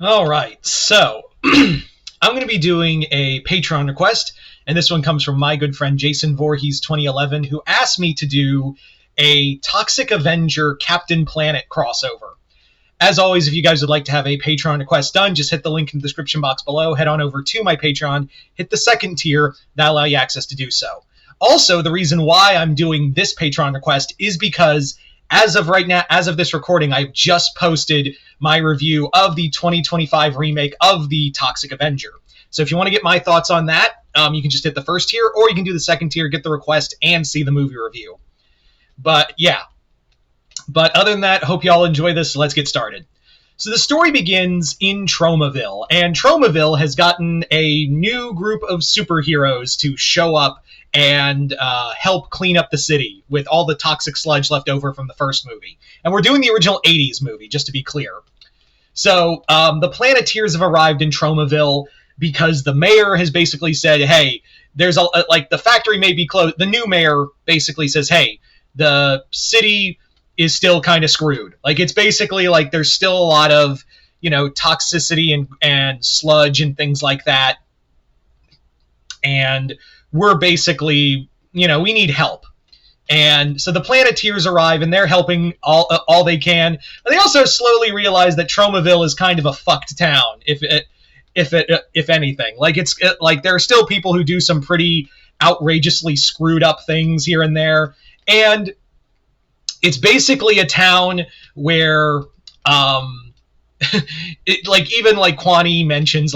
All right, so I'm going to be doing a Patreon request, and this one comes from my good friend Jason Voorhees 2011, who asked me to do a Toxic Avenger Captain Planet crossover. As always, if you guys would like to have a Patreon request done, just hit the link in the description box below, head on over to my Patreon, hit the second tier, that'll allow you access to do so. Also, the reason why I'm doing this Patreon request is because as of right now, as of this recording, I've just posted my review of the 2025 remake of the Toxic Avenger. So if you want to get my thoughts on that, you can just hit the first tier, or you can do the second tier, get the request, and see the movie review. But yeah. But other than that, hope you all enjoy this. So let's get started. So the story begins in Tromaville, and Tromaville has gotten a new group of superheroes to show up and help clean up the city with all the toxic sludge left over from the first movie. And we're doing the original 80s movie, just to be clear. So the Planeteers have arrived in Tromaville because the mayor has basically said, hey, there's like the factory may be closed. The new mayor basically says, hey, the city is still kind of screwed. Like, it's basically like there's still a lot of, toxicity and sludge and things like that. And we're basically, we need help. And so the Planeteers arrive, and they're helping all they can. But they also slowly realize that Tromaville is kind of a fucked town, if anything. Like, like there are still people who do some pretty outrageously screwed up things here and there. And it's basically a town where, even Kwani mentions,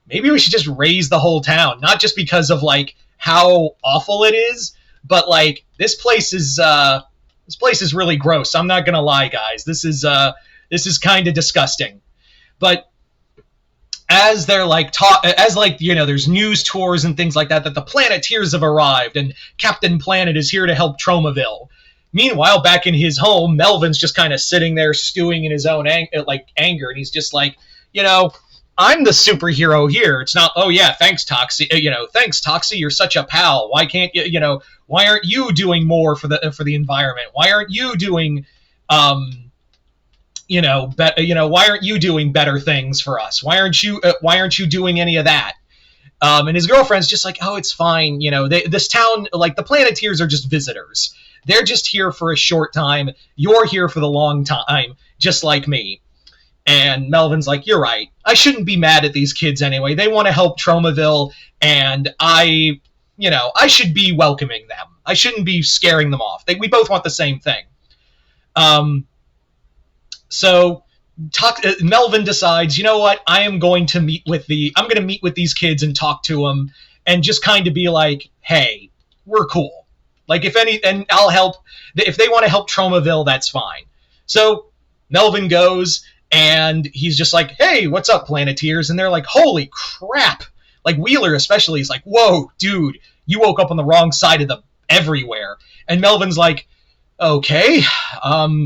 maybe we should just raise the whole town, not just because of how awful it is, but this place is really gross. I'm not gonna lie, guys. This is kind of disgusting. But as they're there's news tours and things like that the Planeteers have arrived and Captain Planet is here to help Tromaville. Meanwhile, back in his home, Melvin's just kind of sitting there stewing in his own anger, and he's just like, I'm the superhero here. It's not, oh yeah, thanks Toxie, thanks Toxie, you're such a pal. Why can't you, why aren't you doing more for the environment? Why aren't you doing why aren't you doing better things for us? Why aren't you doing any of that? And his girlfriend's just like, oh, it's fine. This town, the Planeteers are just visitors. They're just here for a short time. You're here for the long time, just like me. And Melvin's like, you're right. I shouldn't be mad at these kids anyway. They want to help Tromaville, and I should be welcoming them. I shouldn't be scaring them off. We both want the same thing. So Melvin decides, you know what? I'm going to meet with these kids and talk to them, and just kind of be like, hey, we're cool. And I'll help. If they want to help Tromaville, that's fine. So Melvin goes, and he's just like, hey, what's up, Planeteers? And they're like, holy crap. Wheeler especially is like, whoa, dude, you woke up on the wrong side of the everywhere. And Melvin's like, okay,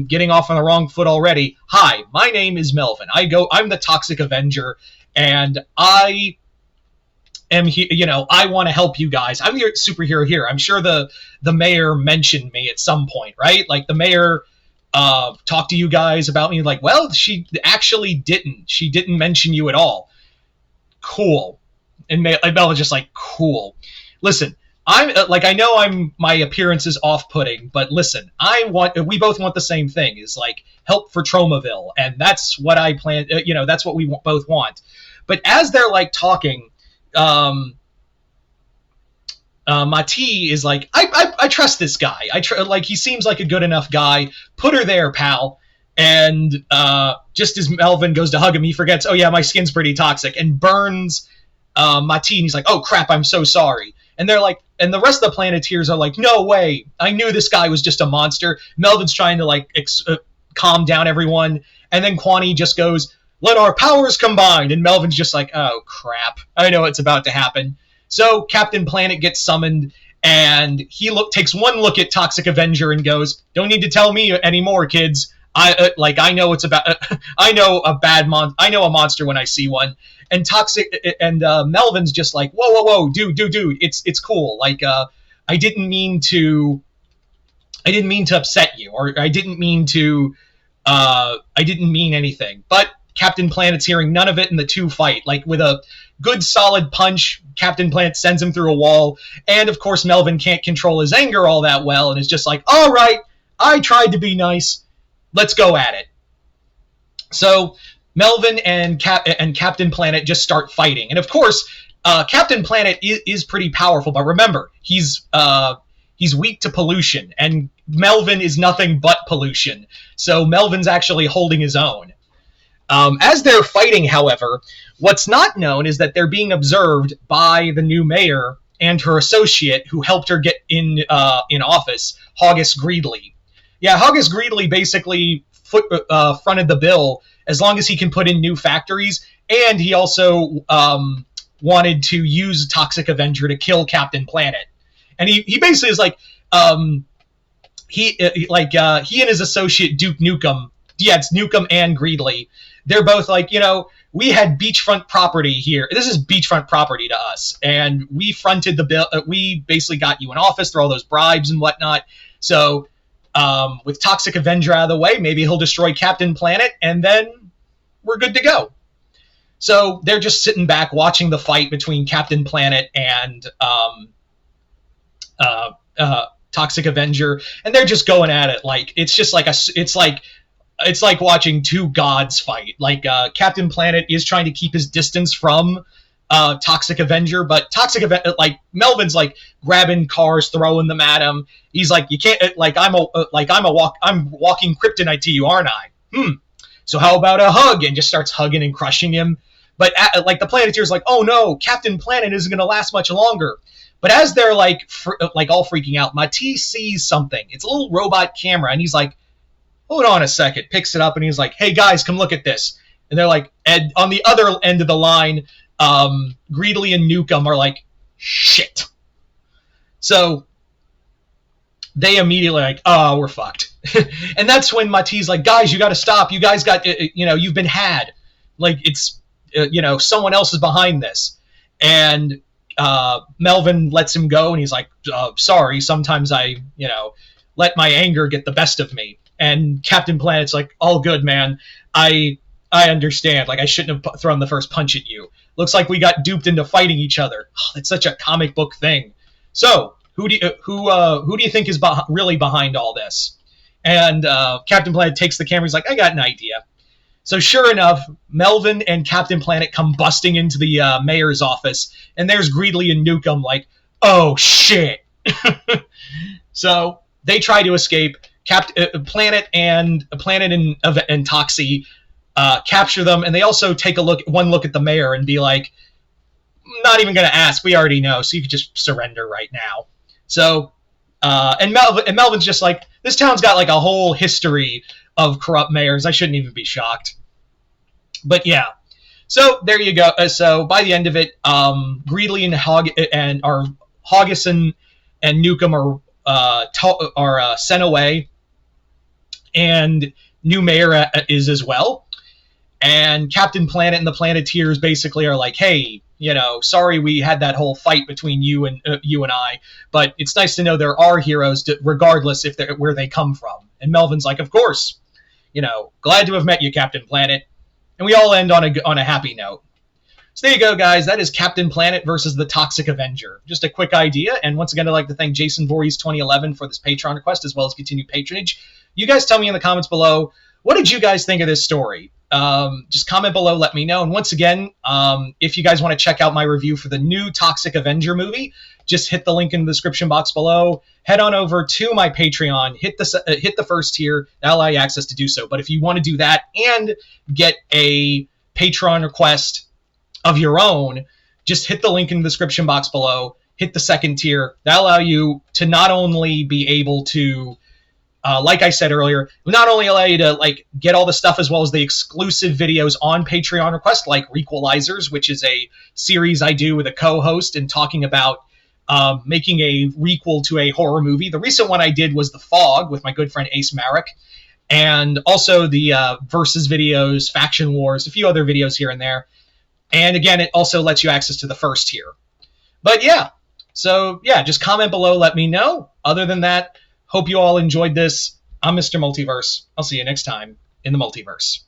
getting off on the wrong foot already. Hi, my name is Melvin. I'm the Toxic Avenger, and I am here, I want to help you guys. I'm your superhero here. I'm sure the mayor mentioned me at some point, right? The mayor talked to you guys about me. Well, she actually didn't. She didn't mention you at all. Cool. And Melvin's just like, cool. Listen, I know my appearance is off-putting, but listen, we both want the same thing, is help for Tromaville, and that's what I plan, that's what we both want. But as they're talking, Mati is like, I trust this guy. He seems like a good enough guy. Put her there, pal. And just as Melvin goes to hug him, he forgets, oh yeah, my skin's pretty toxic, and burns Mati, and he's like, oh crap, I'm so sorry. And they're like, and the rest of the Planeteers are like, no way, I knew this guy was just a monster. Melvin's trying to calm down everyone, and then Kwani just goes, let our powers combine, and Melvin's just like, oh crap, I know what's about to happen. So Captain Planet gets summoned, and he takes one look at Toxic Avenger and goes, don't need to tell me anymore, kids. I know it's about. I know a monster when I see one. And Melvin's just like, whoa, dude, it's cool. I didn't mean to upset you, or I didn't mean anything. But Captain Planet's hearing none of it, and the two fight. Like, with a good solid punch, Captain Planet sends him through a wall, and of course Melvin can't control his anger all that well, and is just like, all right, I tried to be nice, let's go at it. So Melvin and Captain Planet just start fighting, and of course Captain Planet is pretty powerful, but remember, he's weak to pollution, and Melvin is nothing but pollution, so Melvin's actually holding his own. As they're fighting, however, what's not known is that they're being observed by the new mayor and her associate who helped her get in office, Hoggus Greedley. Yeah, Hoggus Greedley basically fronted the bill as long as he can put in new factories, and he also wanted to use Toxic Avenger to kill Captain Planet. And he basically is like, he and his associate Duke Nukem, yeah, it's Nukem and Greedley, they're both like, we had beachfront property here. This is beachfront property to us, and we fronted the bill. We basically got you in office through all those bribes and whatnot. So with Toxic Avenger out of the way, maybe he'll destroy Captain Planet, and then we're good to go. So they're just sitting back watching the fight between Captain Planet and Toxic Avenger, and they're just going at it like it's just like it's like watching two gods fight. Like Captain Planet is trying to keep his distance from Toxic Avenger, but Melvin's like grabbing cars, throwing them at him. He's like, you can't, I'm walking kryptonite to you, aren't I? So how about a hug? And just starts hugging and crushing him. But the Planeteer's like, oh no, Captain Planet isn't going to last much longer. But as they're all freaking out, Matisse sees something. It's a little robot camera, and he's like, hold on a second, picks it up, and he's like, hey guys, come look at this. And they're like, and on the other end of the line, Greedley and Nukem are like, shit. So they immediately like, oh, we're fucked. And that's when Matisse like, guys, you got to stop. You guys got, you've been had. Like, it's, someone else is behind this. And Melvin lets him go, and he's like, sorry, sometimes I, let my anger get the best of me. And Captain Planet's like, all good, man. I understand. Like, I shouldn't have thrown the first punch at you. Looks like we got duped into fighting each other. Oh, that's such a comic book thing. So, who do you think is really behind all this? And Captain Planet takes the camera. He's like, I got an idea. So sure enough, Melvin and Captain Planet come busting into the mayor's office, and there's Greedley and Nukem like, oh shit. So they try to escape. Planet and Toxie capture them, and they also take one look at the mayor and be like, not even going to ask, we already know, so you could just surrender right now. So and Melvin's just like, this town's got like a whole history of corrupt mayors, I shouldn't even be shocked. But yeah, so there you go. So by the end of it, Greedley and Hoggus and Nukem are sent away, and new mayor is as well. And Captain Planet and the Planeteers basically are like, hey, sorry we had that whole fight between you and I, but it's nice to know there are heroes, regardless if they're where they come from. And Melvin's like, of course, glad to have met you, Captain Planet. And we all end on a happy note. So there you go, guys. That is Captain Planet versus the Toxic Avenger. Just a quick idea. And once again, I'd like to thank Jason Voorhees 2011 for this Patreon request, as well as continued patronage. You guys tell me in the comments below, what did you guys think of this story? Just comment below, let me know. And once again, if you guys want to check out my review for the new Toxic Avenger movie, just hit the link in the description box below. Head on over to my Patreon, hit the first tier, that'll allow you access to do so. But if you want to do that and get a Patreon request of your own, just hit the link in the description box below, hit the second tier. That'll allow you to not only be able to, like I said earlier, not only allow you to get all the stuff as well as the exclusive videos on Patreon request, like Requalizers, which is a series I do with a co-host and talking about making a requel to a horror movie. The recent one I did was The Fog with my good friend Ace Marek, and also the Versus videos, Faction Wars, a few other videos here and there. And again, it also lets you access to the first tier. But yeah, so yeah, just comment below, let me know. Other than that, hope you all enjoyed this. I'm Mr. Multiverse. I'll see you next time in the multiverse.